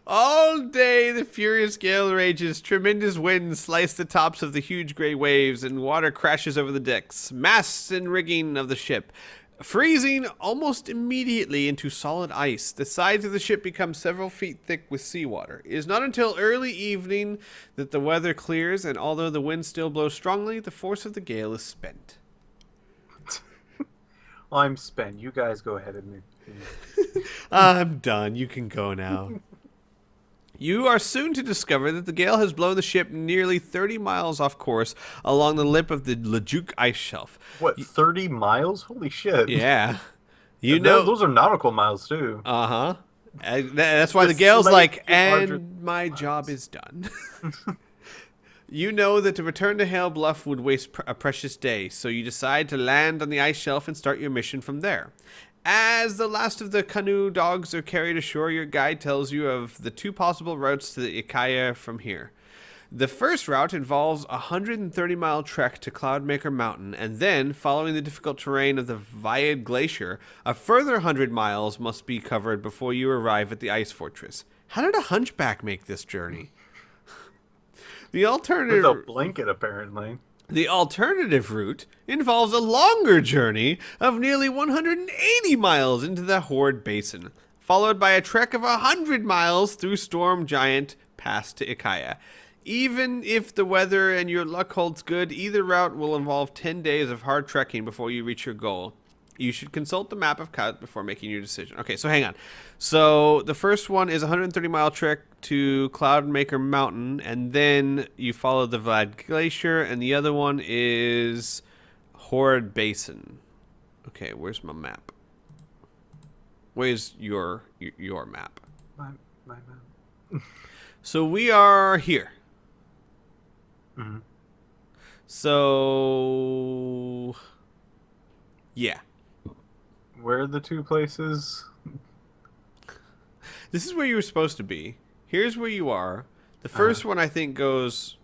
All day the furious gale rages, tremendous winds slice the tops of the huge gray waves, and water crashes over the decks, masts and rigging of the ship, freezing almost immediately into solid ice. The sides of the ship become several feet thick with seawater. It is not until early evening that the weather clears, and although the wind still blows strongly, the force of the gale is spent. I'm spent. You guys go ahead and... I'm done. You can go now. You are soon to discover that the gale has blown the ship nearly 30 miles off course along the lip of the Leduc ice shelf. What, 30 miles? Holy shit. Yeah. You And know... those are nautical miles, too. Uh-huh. That's why the Just gale's like, larger and my miles. job is done. You know that to return to Hale Bluff would waste a precious day, so you decide to land on the ice shelf and start your mission from there. As the last of the canoe dogs are carried ashore, your guide tells you of the two possible routes to the Ikaya from here. The first route involves a 130-mile trek to Cloudmaker Mountain, and then, following the difficult terrain of the Viad Glacier, a further 100 miles must be covered before you arrive at the ice fortress. How did a hunchback make this journey? The alternative... With a blanket, apparently. The alternative route involves a longer journey of nearly 180 miles into the Horde Basin, followed by a trek of 100 miles through Storm Giant Pass to Ikaya. Even if the weather and your luck holds good, either route will involve 10 days of hard trekking before you reach your goal. You should consult the map of Cut before making your decision. Okay, so hang on. So the first one is a 130-mile trek to Cloudmaker Mountain, and then you follow the Vlad Glacier, and the other one is Horde Basin. Okay, where's my map? Where's your map? My map. So we are here. Mm-hmm. So... yeah. Where are the two places? This is where you were supposed to be. Here's where you are. The first one, I think, goes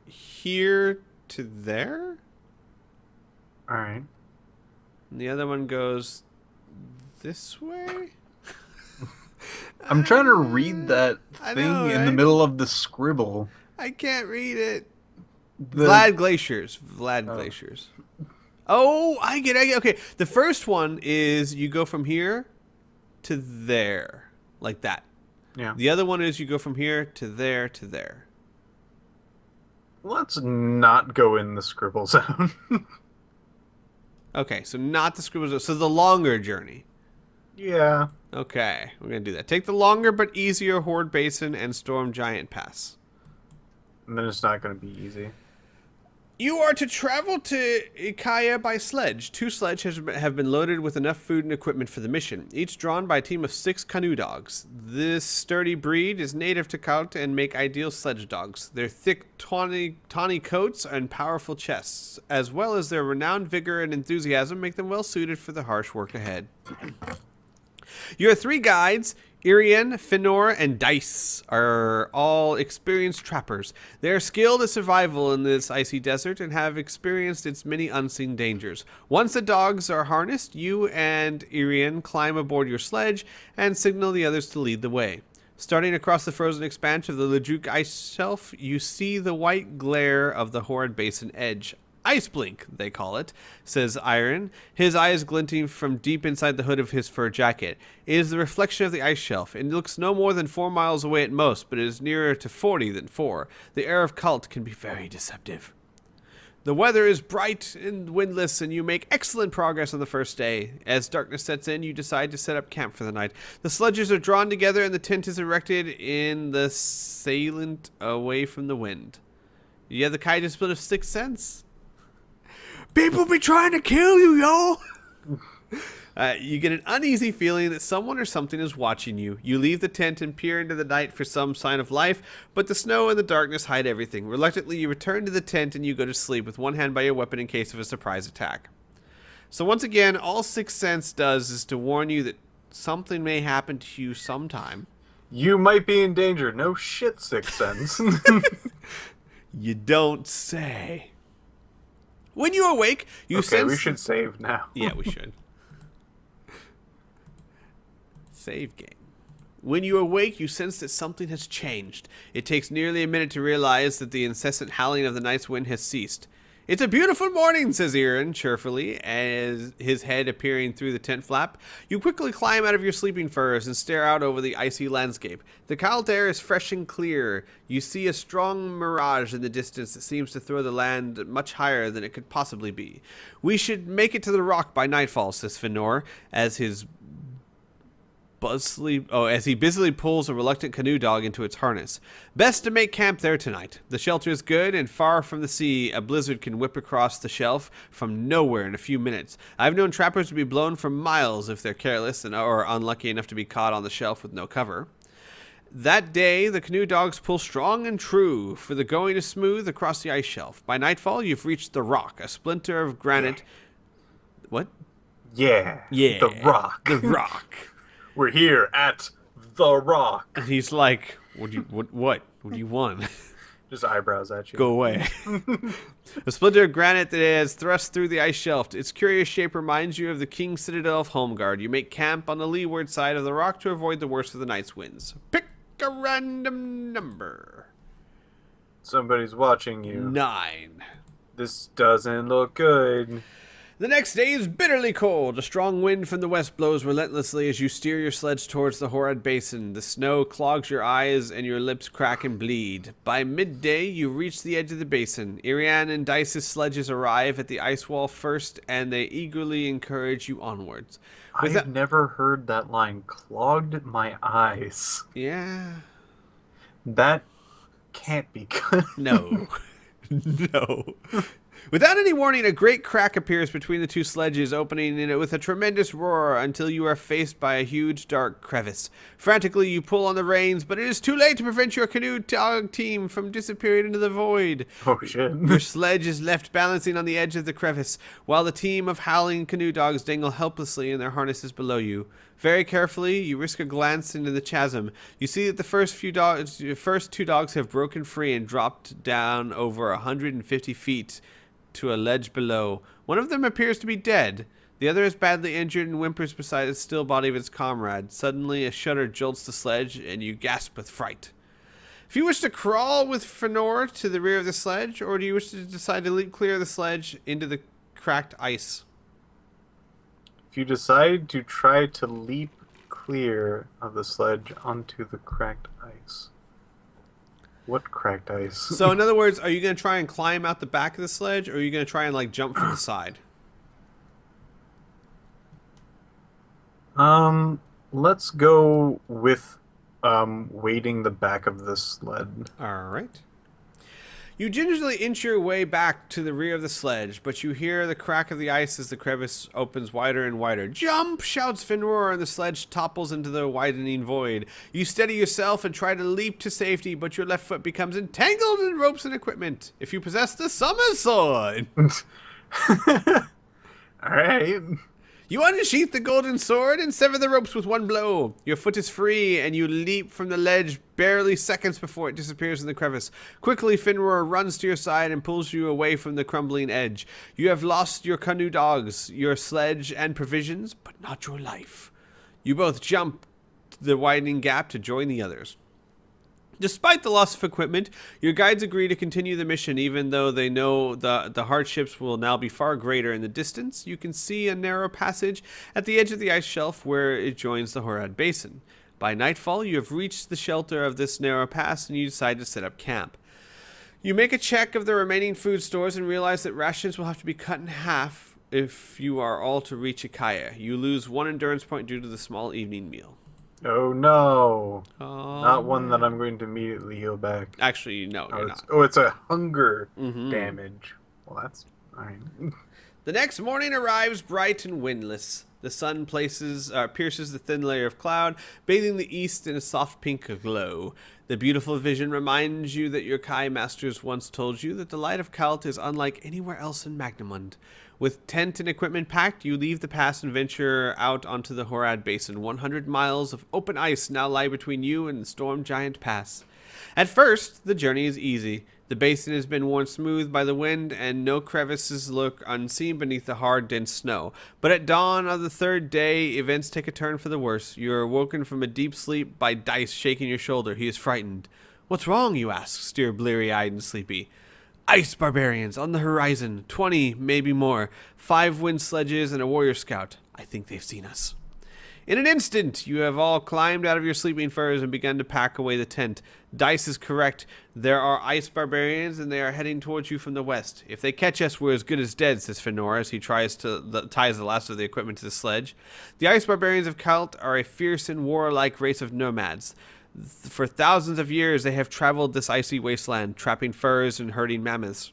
here to there. All right. And the other one goes this way. I'm trying to read that I thing know, in the right? middle of the scribble. I can't read it. The- Vlad Glaciers. Glaciers. Oh, I get it. Okay, the first one is you go from here to there. Like that. Yeah. The other one is you go from here to there to there. Let's not go in the scribble zone. Okay, so not the scribbles. So the longer journey. Yeah. Okay, we're going to do that. Take the longer but easier Horde Basin and Storm Giant Pass. And then it's not going to be easy. You are to travel to Ikaya by sledge. 2 sledges have been loaded with enough food and equipment for the mission, each drawn by a team of 6 canoe dogs. This sturdy breed is native to Kalt and make ideal sledge dogs. Their thick, tawny coats and powerful chests, as well as their renowned vigor and enthusiasm, make them well suited for the harsh work ahead. Your 3 guides, Irian, Finor, and Dice, are all experienced trappers. They are skilled at survival in this icy desert and have experienced its many unseen dangers. Once the dogs are harnessed, you and Irian climb aboard your sledge and signal the others to lead the way. Starting across the frozen expanse of the Leduc ice shelf, you see the white glare of the Horde Basin edge. Ice blink, they call it, says Iron, his eyes glinting from deep inside the hood of his fur jacket. It is the reflection of the ice shelf. It looks no more than 4 miles away at most, but it is nearer to 40 than 4. The air of Cult can be very deceptive. The weather is bright and windless, and you make excellent progress on the first day. As darkness sets in, you decide to set up camp for the night. The sledges are drawn together, and the tent is erected in the salient away from the wind. You have the kind of split of 6 cents. People be trying to kill you, yo! You get an uneasy feeling that someone or something is watching you. You leave the tent and peer into the night for some sign of life, but the snow and the darkness hide everything. Reluctantly, you return to the tent and you go to sleep with one hand by your weapon in case of a surprise attack. So once again, all 6 cents does is to warn you that something may happen to you sometime. You might be in danger. No shit, 6 cents. You don't say. When you awake, you okay, sense... we should save now. Yeah, we should. Save game. When you awake, you sense that something has changed. It takes nearly a minute to realize that the incessant howling of the night's wind has ceased. "It's a beautiful morning," says Aaron cheerfully, as his head appearing through the tent flap. You quickly climb out of your sleeping furs and stare out over the icy landscape. The clouds air is fresh and clear. You see a strong mirage in the distance that seems to throw the land much higher than it could possibly be. "We should make it to the rock by nightfall," says Fëanor, as he busily pulls a reluctant canoe dog into its harness. "Best to make camp there tonight. The shelter is good, and far from the sea, a blizzard can whip across the shelf from nowhere in a few minutes. I've known trappers to be blown for miles if they're careless or unlucky enough to be caught on the shelf with no cover." That day, the canoe dogs pull strong and true, for the going is smooth across the ice shelf. By nightfall, you've reached the rock, a splinter of granite. What? Yeah. Yeah. The rock. The rock. We're here at the rock. And he's like, what do you want? Just eyebrows at you. Go away. A splinter of granite that has thrust through the ice shelf. Its curious shape reminds you of the King's Citadel of Holmgard. You make camp on the leeward side of the rock to avoid the worst of the night's winds. Pick a random number. Somebody's watching you. 9. This doesn't look good. The next day is bitterly cold. A strong wind from the west blows relentlessly as you steer your sledge towards the Horad Basin. The snow clogs your eyes and your lips crack and bleed. By midday, you reach the edge of the basin. Irian and Dice's sledges arrive at the ice wall first, and they eagerly encourage you onwards. I've never heard that line. Clogged my eyes. Yeah. That can't be good. No. No. Without any warning, a great crack appears between the two sledges, opening in it with a tremendous roar until you are faced by a huge, dark crevice. Frantically, you pull on the reins, but it is too late to prevent your canoe dog team from disappearing into the void. Oh, shit. Your sledge is left balancing on the edge of the crevice, while the team of howling canoe dogs dangle helplessly in their harnesses below you. Very carefully, you risk a glance into the chasm. You see that the first two dogs have broken free and dropped down over 150 feet to a ledge below. One of them appears to be dead. The other is badly injured and whimpers beside the still body of its comrade. Suddenly, a shudder jolts the sledge, and you gasp with fright. If you wish to crawl with Fëanor to the rear of the sledge, or do you wish to decide to leap clear of the sledge into the cracked ice? If you decide to try to leap clear of the sledge onto the cracked ice. What cracked ice? So, in other words, are you going to try and climb out the back of the sledge, or are you going to try and, jump from the side? Let's go with, wading the back of the sled. All right. You gingerly inch your way back to the rear of the sledge, but you hear the crack of the ice as the crevice opens wider and wider. "Jump!" shouts Fëanor, and the sledge topples into the widening void. You steady yourself and try to leap to safety, but your left foot becomes entangled in ropes and equipment. If you possess the summer sword. Alright. You unsheath the golden sword and sever the ropes with one blow. Your foot is free, and you leap from the ledge barely seconds before it disappears in the crevice. Quickly, Fëanor runs to your side and pulls you away from the crumbling edge. You have lost your canoe dogs, your sledge, and provisions, but not your life. You both jump the widening gap to join the others. Despite the loss of equipment, your guides agree to continue the mission, even though they know the hardships will now be far greater. In the distance, you can see a narrow passage at the edge of the ice shelf where it joins the Horad Basin. By nightfall, you have reached the shelter of this narrow pass, and you decide to set up camp. You make a check of the remaining food stores and realize that rations will have to be cut in half if you are all to reach Ikaya. You lose 1 endurance point due to the small evening meal. Oh no. Not one that I'm going to immediately heal back. Actually, no, you're not. It's a hunger damage. Well, that's alright. The next morning arrives bright and windless. The sun pierces the thin layer of cloud, bathing the east in a soft pink glow. The beautiful vision reminds you that your Kai masters once told you that the light of Kalt is unlike anywhere else in Magnamund. With tent and equipment packed, you leave the pass and venture out onto the Horad Basin. 100 miles of open ice now lie between you and the Storm Giant Pass. At first, the journey is easy. The basin has been worn smooth by the wind, and no crevices look unseen beneath the hard, dense snow. But at dawn of the third day, events take a turn for the worse. You are awoken from a deep sleep by Dice shaking your shoulder. He is frightened. What's wrong, you ask, still bleary-eyed and sleepy. Ice barbarians on the horizon. 20, maybe more. 5 wind sledges and a warrior scout. I think they've seen us. In an instant, you have all climbed out of your sleeping furs and begun to pack away the tent. Dice is correct. There are ice barbarians, and they are heading towards you from the west. If they catch us, we're as good as dead, says Fenor as he ties the last of the equipment to the sledge. The ice barbarians of Kalt are a fierce and warlike race of nomads. For thousands of years, they have traveled this icy wasteland, trapping furs and herding mammoths.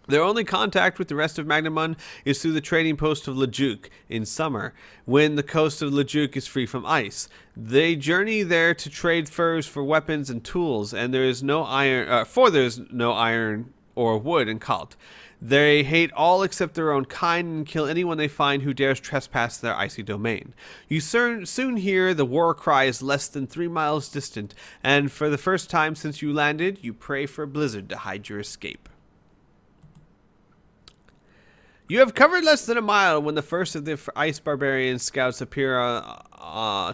Their only contact with the rest of Magnamon is through the trading post of Lejuk in summer, when the coast of Lejuk is free from ice. They journey there to trade furs for weapons and tools, and there is no iron or wood in Kalt. They hate all except their own kind and kill anyone they find who dares trespass their icy domain. You soon hear the war cry is less than 3 miles distant, and for the first time since you landed, you pray for a blizzard to hide your escape. You have covered less than a mile when the first of the ice barbarian scouts appear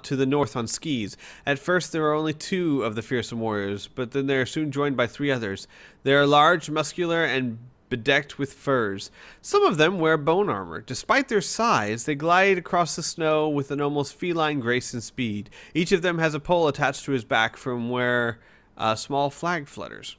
to the north on skis. At first there are only 2 of the fearsome warriors, but then they are soon joined by 3 others. They are large, muscular, and bedecked with furs. Some of them wear bone armor. Despite their size, they glide across the snow with an almost feline grace and speed. Each of them has a pole attached to his back from where a small flag flutters.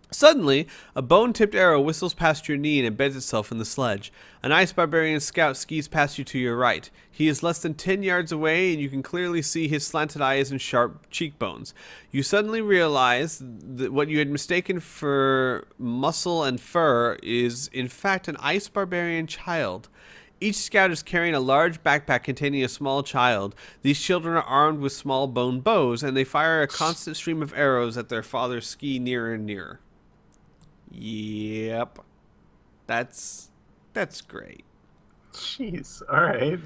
Suddenly, a bone-tipped arrow whistles past your knee and embeds itself in the sledge. An ice barbarian scout skis past you to your right. He is less than 10 yards away, and you can clearly see his slanted eyes and sharp cheekbones. You suddenly realize that what you had mistaken for muscle and fur is, in fact, an ice barbarian child. Each scout is carrying a large backpack containing a small child. These children are armed with small bone bows, and they fire a constant stream of arrows at their father's ski nearer and nearer. Yep. That's great. Jeez, alright.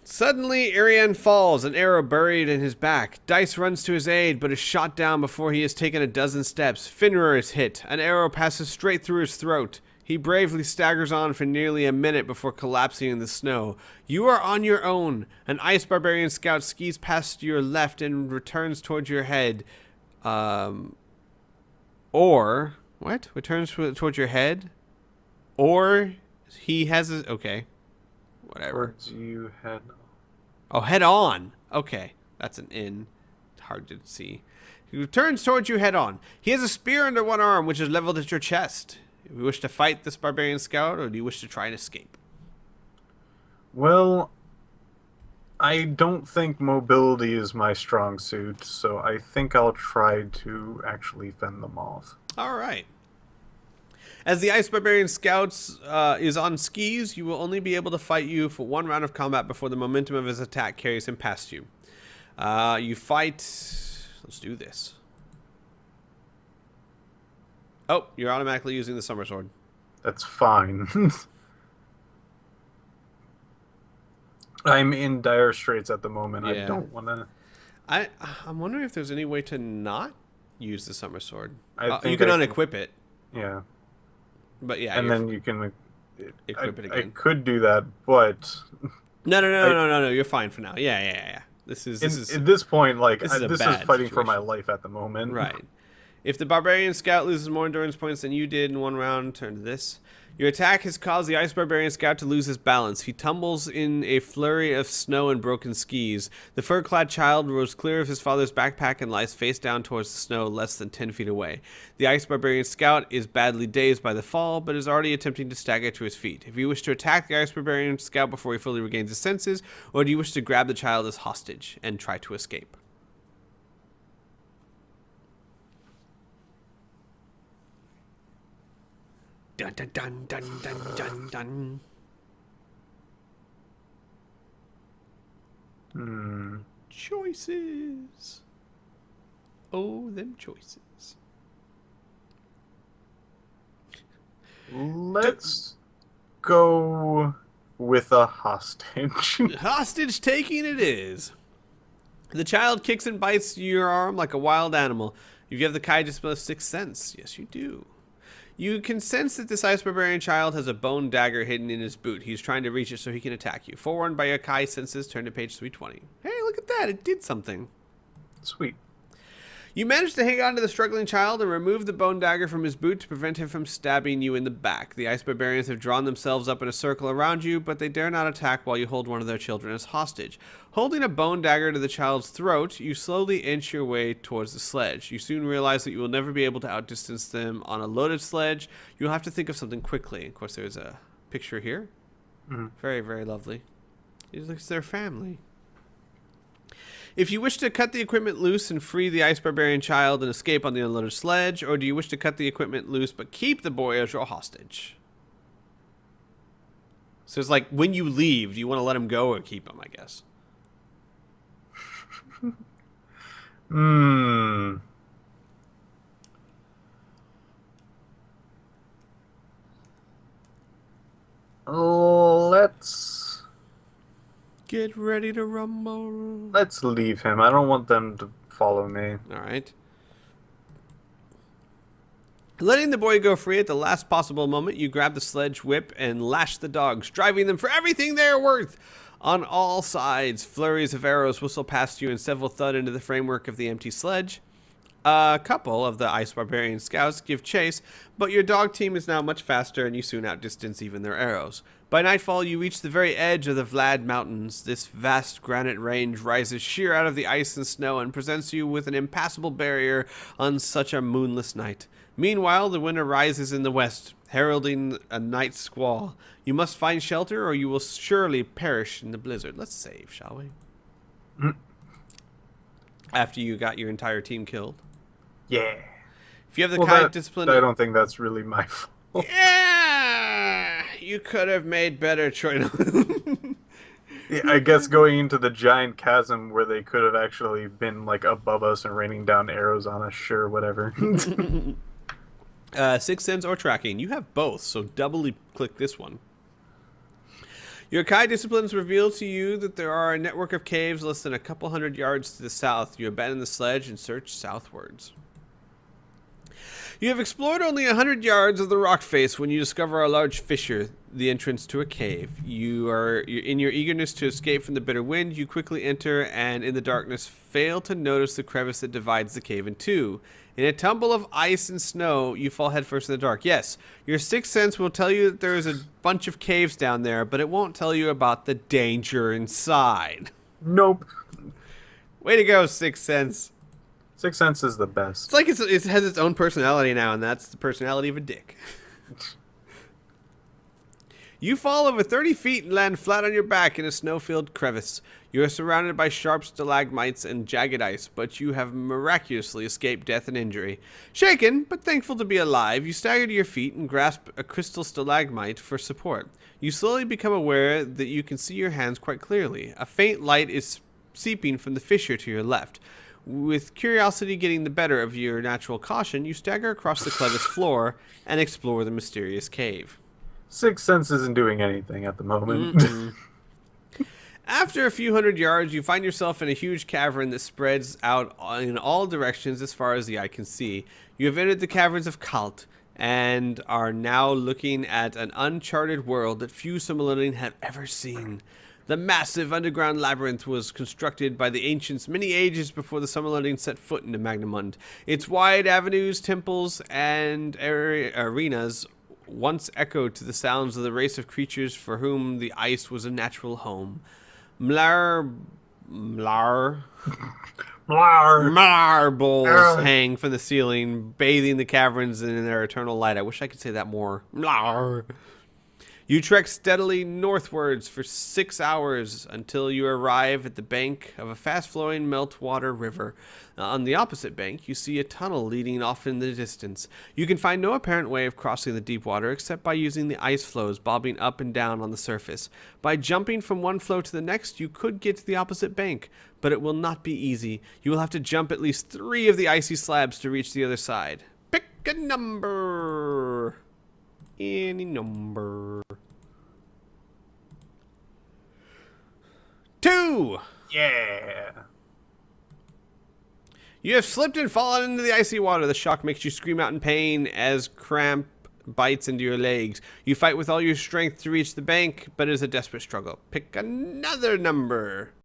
Suddenly, Arian falls, an arrow buried in his back. Dice runs to his aid, but is shot down before he has taken a dozen steps. Fenrir is hit. An arrow passes straight through his throat. He bravely staggers on for nearly a minute before collapsing in the snow. You are on your own. An ice barbarian scout skis past your left and returns towards your head. What? Returns towards your head? Or he has a... Okay. Whatever. Towards you head... Oh, head on. Okay. That's an in. It's hard to see. He returns towards you head on. He has a spear under one arm, which is leveled at your chest. Do you wish to fight this barbarian scout, or do you wish to try and escape? Well, I don't think mobility is my strong suit, so I think I'll try to actually fend them off. All right. As the Ice Barbarian Scouts is on skis, you will only be able to fight you for 1 round of combat before the momentum of his attack carries him past you. You fight... Let's do this. Oh, you're automatically using the Summer Sword. That's fine. I'm in dire straits at the moment. Yeah. I don't want to... I'm wondering if there's any way to not use the Summer Sword. think you can unequip it. Yeah. But yeah, and then you can equip it again. I could do that, but No. You're fine for now. Yeah. This is at this point, like this is fighting for my life at the moment. Right. If the barbarian scout loses more endurance points than you did in 1 round, turn to this. Your attack has caused the ice barbarian scout to lose his balance. He tumbles in a flurry of snow and broken skis. The fur-clad child rose clear of his father's backpack and lies face down towards the snow less than 10 feet away. The ice barbarian scout is badly dazed by the fall, but is already attempting to stagger to his feet. If you wish to attack the ice barbarian scout before he fully regains his senses, or do you wish to grab the child as hostage and try to escape? Dun dun dun dun dun dun dun. Choices. Oh, them choices. Let's go with a hostage. Hostage taking it is. The child kicks and bites your arm like a wild animal. You have the Kai display of Sixth Sense. Yes, you do. You can sense that this ice barbarian child has a bone dagger hidden in his boot. He's trying to reach it so he can attack you. Forewarned by your Kai senses, turn to page 320. Hey, look at that. It did something. Sweet. You manage to hang on to the struggling child and remove the bone dagger from his boot to prevent him from stabbing you in the back. The ice barbarians have drawn themselves up in a circle around you, but they dare not attack while you hold one of their children as hostage. Holding a bone dagger to the child's throat, you slowly inch your way towards the sledge. You soon realize that you will never be able to outdistance them on a loaded sledge. You'll have to think of something quickly. Of course, there's a picture here. Mm-hmm. Very, very lovely. It looks their family. If you wish to cut the equipment loose and free the ice barbarian child and escape on the unloaded sledge, or do you wish to cut the equipment loose but keep the boy as your hostage? So it's like, when you leave, do you want to let him go or keep him, I guess? Let's Get ready to rumble. let's leave him. I don't want them to follow me. All right. Letting the boy go free at the last possible moment, you grab the sledge whip and lash the dogs, driving them for everything they are worth. On all sides, flurries of arrows whistle past you and several thud into the framework of the empty sledge. A couple of the ice barbarian scouts give chase, but your dog team is now much faster and you soon outdistance even their arrows. By nightfall, you reach the very edge of the Vlad Mountains. This vast granite range rises sheer out of the ice and snow and presents you with an impassable barrier on such a moonless night. Meanwhile, the wind rises in the west, heralding a night squall. You must find shelter or you will surely perish in the blizzard. Let's save, shall we? After you got your entire team killed. Yeah. If you have the kind of discipline... I don't think that's really my fault. Yeah! You could have made better choice. Yeah, I guess going into the giant chasm where they could have actually been like above us and raining down arrows on us, sure, whatever. Sixth Sense or Tracking. You have both, so doubly click this one. Your Kai disciplines reveal to you that there are a network of caves less than a couple hundred yards to the south. You abandon the sledge and search southwards. You have explored only 100 yards of the rock face when you discover a large fissure, the entrance to a cave. You're in your eagerness to escape from the bitter wind, you quickly enter and in the darkness fail to notice the crevice that divides the cave in two. In a tumble of ice and snow, you fall headfirst in the dark. Yes, your sixth sense will tell you that there is a bunch of caves down there, but it won't tell you about the danger inside. Nope. Way to go, Sixth Sense. Sixth Sense is the best. It's like it has its own personality now, and that's the personality of a dick. You fall over 30 feet and land flat on your back in a snow-filled crevice. You are surrounded by sharp stalagmites and jagged ice, but you have miraculously escaped death and injury. Shaken, but thankful to be alive, you stagger to your feet and grasp a crystal stalagmite for support. You slowly become aware that you can see your hands quite clearly. A faint light is seeping from the fissure to your left. With curiosity getting the better of your natural caution, you stagger across the crevice floor and explore the mysterious cave. Sixth Sense isn't doing anything at the moment. After a few hundred yards, you find yourself in a huge cavern that spreads out in all directions as far as the eye can see. You have entered the caverns of Kalt and are now looking at an uncharted world that few Similonian have ever seen. The massive underground labyrinth was constructed by the ancients many ages before the Similonians set foot into Magnamund. Its wide avenues, temples, and arenas once echoed to the sounds of the race of creatures for whom the ice was a natural home. Marbles hang from the ceiling, bathing the caverns in their eternal light. I wish I could say that more. Mlar. You trek steadily northwards for 6 hours until you arrive at the bank of a fast-flowing meltwater river. On the opposite bank, you see a tunnel leading off in the distance. You can find no apparent way of crossing the deep water except by using the ice floes bobbing up and down on the surface. By jumping from one floe to the next, you could get to the opposite bank, but it will not be easy. You will have to jump at least 3 of the icy slabs to reach the other side. Pick a number. Any number. 2! Yeah. You have slipped and fallen into the icy water. The shock makes you scream out in pain as cramp bites into your legs. You fight with all your strength to reach the bank, but it is a desperate struggle. Pick another number.